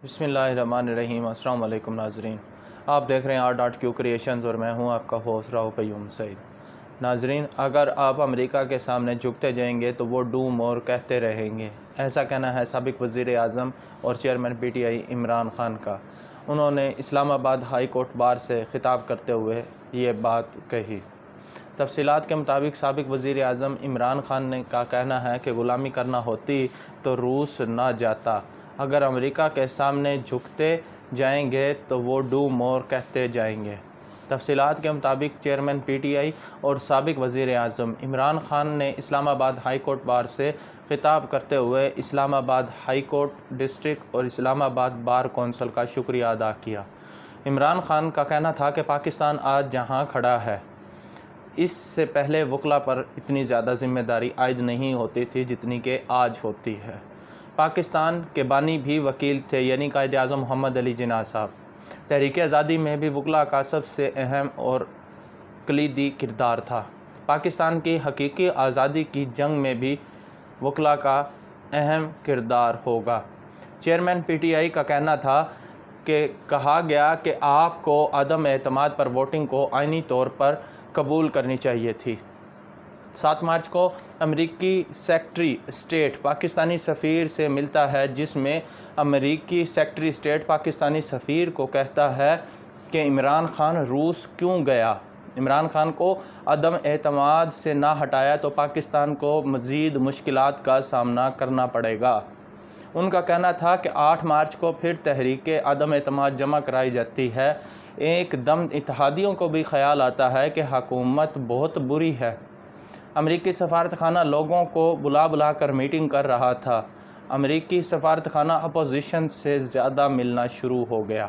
بسم اللہ الرحمن الرحیم۔ السلام علیکم ناظرین، آپ دیکھ رہے ہیں R.Q کریشنز اور میں ہوں آپ کا ہوسٹ راؤ قیوم سعید۔ ناظرین، اگر آپ امریکہ کے سامنے جھکتے جائیں گے تو وہ ڈو مور کہتے رہیں گے، ایسا کہنا ہے سابق وزیر اعظم اور چیئرمین PTI عمران خان کا۔ انہوں نے اسلام آباد ہائی کورٹ بار سے خطاب کرتے ہوئے یہ بات کہی۔ تفصیلات کے مطابق سابق وزیر اعظم عمران خان کا کہنا ہے کہ غلامی کرنا ہوتی تو روس نہ جاتا، اگر امریکہ کے سامنے جھکتے جائیں گے تو وہ ڈو مور کہتے جائیں گے۔ تفصیلات کے مطابق چیئرمین PTI اور سابق وزیر اعظم عمران خان نے اسلام آباد ہائی کورٹ بار سے خطاب کرتے ہوئے اسلام آباد ہائی کورٹ ڈسٹرکٹ اور اسلام آباد بار کونسل کا شکریہ ادا کیا۔ عمران خان کا کہنا تھا کہ پاکستان آج جہاں کھڑا ہے، اس سے پہلے وکلاء پر اتنی زیادہ ذمہ داری عائد نہیں ہوتی تھی جتنی کہ آج ہوتی ہے۔ پاکستان کے بانی بھی وکیل تھے، یعنی قائد اعظم محمد علی جناح صاحب۔ تحریک آزادی میں بھی وکلاء کا سب سے اہم اور کلیدی کردار تھا۔ پاکستان کی حقیقی آزادی کی جنگ میں بھی وکلاء کا اہم کردار ہوگا۔ چیئرمین PTI کا کہنا تھا کہ کہا گیا کہ آپ کو عدم اعتماد پر ووٹنگ کو آئینی طور پر قبول کرنی چاہیے تھی۔ 7 مارچ کو امریکی سیکرٹری اسٹیٹ پاکستانی سفیر سے ملتا ہے، جس میں امریکی سیکرٹری اسٹیٹ پاکستانی سفیر کو کہتا ہے کہ عمران خان روس کیوں گیا۔ عمران خان کو عدم اعتماد سے نہ ہٹایا تو پاکستان کو مزید مشکلات کا سامنا کرنا پڑے گا۔ ان کا کہنا تھا کہ 8 مارچ کو پھر تحریک عدم اعتماد جمع کرائی جاتی ہے۔ ایک دم اتحادیوں کو بھی خیال آتا ہے کہ حکومت بہت بری ہے۔ امریکی سفارت خانہ لوگوں کو بلا کر میٹنگ کر رہا تھا۔ امریکی سفارت خانہ اپوزیشن سے زیادہ ملنا شروع ہو گیا۔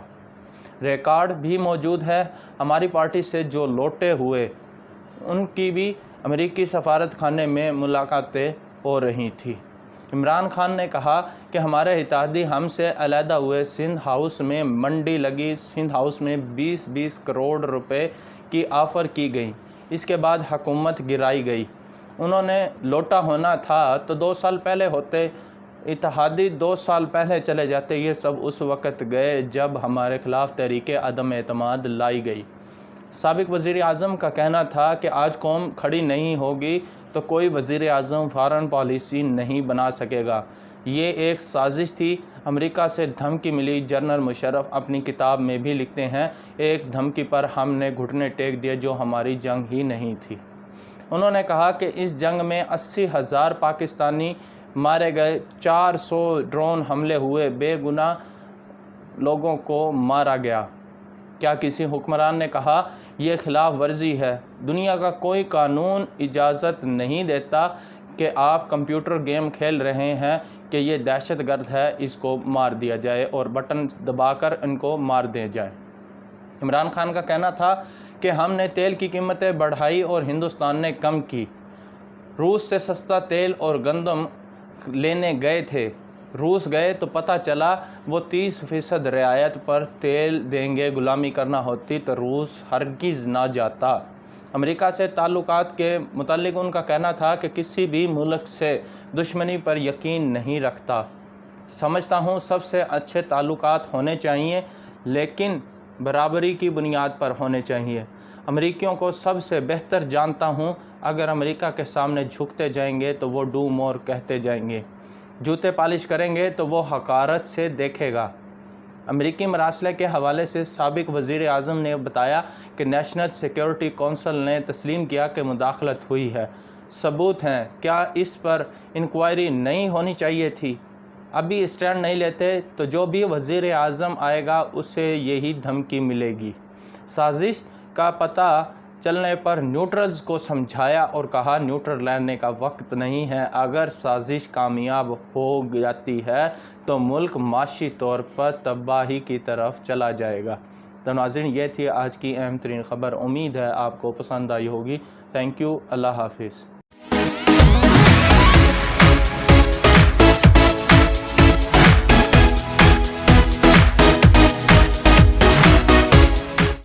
ریکارڈ بھی موجود ہے، ہماری پارٹی سے جو لوٹے ہوئے ان کی بھی امریکی سفارت خانے میں ملاقاتیں ہو رہی تھیں۔ عمران خان نے کہا کہ ہمارے اتحادی ہم سے علیحدہ ہوئے، سندھ ہاؤس میں منڈی لگی، سندھ ہاؤس میں 20 کروڑ روپے کی آفر کی گئی، اس کے بعد حکومت گرائی گئی۔ انہوں نے لوٹا ہونا تھا تو 2 سال پہلے ہوتے، اتحادی 2 سال پہلے چلے جاتے، یہ سب اس وقت گئے جب ہمارے خلاف تحریک عدم اعتماد لائی گئی۔ سابق وزیر اعظم کا کہنا تھا کہ آج قوم کھڑی نہیں ہوگی تو کوئی وزیر اعظم فارن پالیسی نہیں بنا سکے گا۔ یہ ایک سازش تھی، امریکہ سے دھمکی ملی۔ جنرل مشرف اپنی کتاب میں بھی لکھتے ہیں، ایک دھمکی پر ہم نے گھٹنے ٹیک دیے جو ہماری جنگ ہی نہیں تھی۔ انہوں نے کہا کہ اس جنگ میں 80,000 پاکستانی مارے گئے، 400 ڈرون حملے ہوئے، بے گناہ لوگوں کو مارا گیا۔ کیا کسی حکمران نے کہا یہ خلاف ورزی ہے؟ دنیا کا کوئی قانون اجازت نہیں دیتا کہ آپ کمپیوٹر گیم کھیل رہے ہیں کہ یہ دہشت گرد ہے، اس کو مار دیا جائے اور بٹن دبا کر ان کو مار دیا جائے۔ عمران خان کا کہنا تھا کہ ہم نے تیل کی قیمتیں بڑھائی اور ہندوستان نے کم کی۔ روس سے سستا تیل اور گندم لینے گئے تھے، روس گئے تو پتہ چلا وہ 30% رعایت پر تیل دیں گے، غلامی کرنا ہوتی تو روس ہرگز نہ جاتا۔ امریکہ سے تعلقات کے متعلق ان کا کہنا تھا کہ کسی بھی ملک سے دشمنی پر یقین نہیں رکھتا، سمجھتا ہوں سب سے اچھے تعلقات ہونے چاہیے لیکن برابری کی بنیاد پر ہونے چاہیے۔ امریکیوں کو سب سے بہتر جانتا ہوں، اگر امریکہ کے سامنے جھکتے جائیں گے تو وہ ڈو مور کہتے جائیں گے، جوتے پالش کریں گے تو وہ حقارت سے دیکھے گا۔ امریکی مراسلے کے حوالے سے سابق وزیر اعظم نے بتایا کہ نیشنل سیکیورٹی کونسل نے تسلیم کیا کہ مداخلت ہوئی ہے، ثبوت ہیں، کیا اس پر انکوائری نہیں ہونی چاہیے تھی؟ ابھی اسٹینڈ نہیں لیتے تو جو بھی وزیر اعظم آئے گا اسے یہی دھمکی ملے گی۔ سازش کا پتہ چلنے پر نیوٹرلز کو سمجھایا اور کہا نیوٹرل لینے کا وقت نہیں ہے، اگر سازش کامیاب ہو جاتی ہے تو ملک معاشی طور پر تباہی کی طرف چلا جائے گا۔ تو ناظرین، یہ تھی آج کی اہم ترین خبر، امید ہے آپ کو پسند آئی ہوگی۔ تھینک یو، اللہ حافظ۔